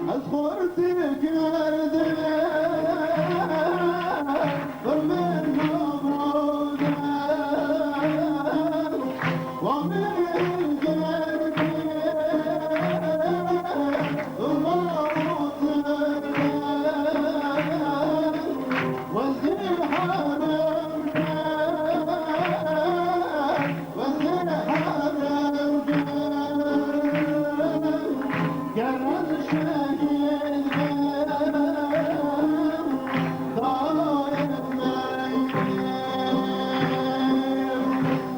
از خورتی کرده بر من نبوده و من کرده وزیر حرم وزیر حرم گرد شهید دایم میم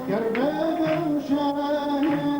گربم شهید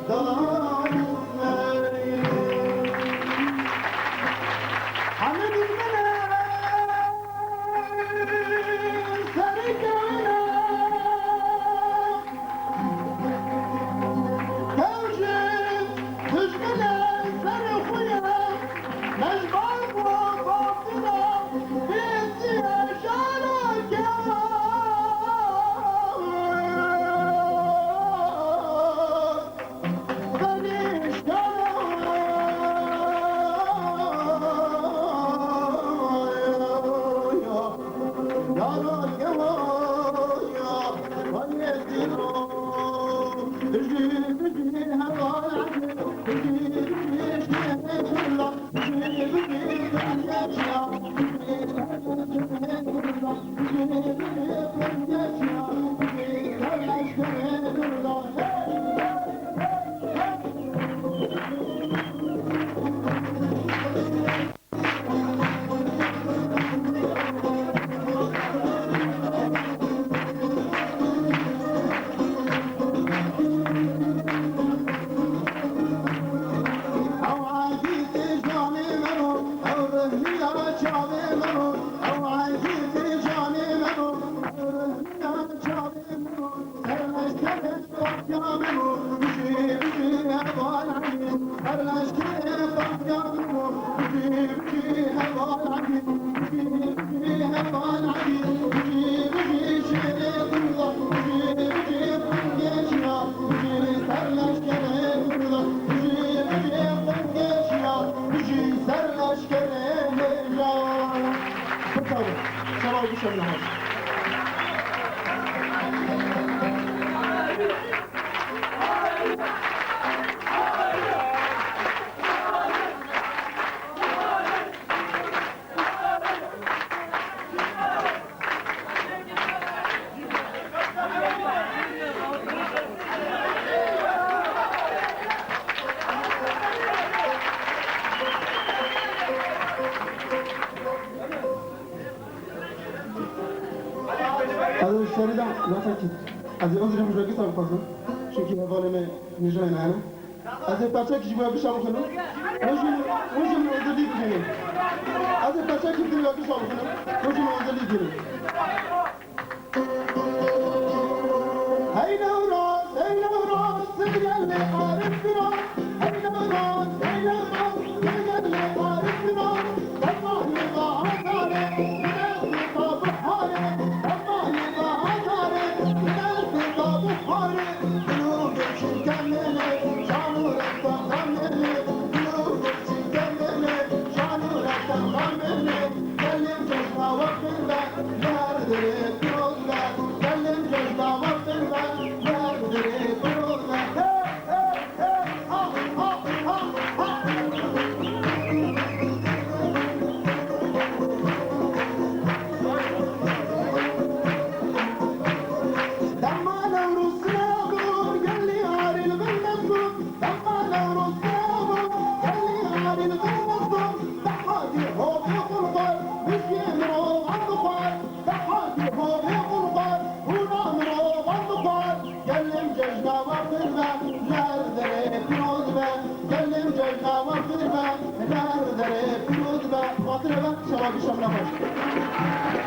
دایم شنیدم لطفا که از این عذر مجرد کتاب خواستم چون که حوالم نجای نه از این بچه که باید بشم کنم روشم عذری بگیرم از این بچه که باید بشم کنم روشم عذری بگیرم هی نوراز سرگل عارف برا هی نوراز سرگل عارف برا تمامی آزاره zerdeli pirozbe, geldim gözde vaktinde, zerdeli pirozbe. Hey, hey, hey, ah, ah, ah, ah. Damma Nevruz sınavur, gelli haril bilmezdur. Damma Nevruz sınavur, gelli haril bilmezdur. Dahati hobi kulkar, miskin roğan dukar. Dahati hobi kulkar, unam roğan dukar. Gellim cejna vakırda, zerdere pirozbe. Gellim cejna vakırda, zerdere pirozbe. Hatırı ben, şababı şamla baş.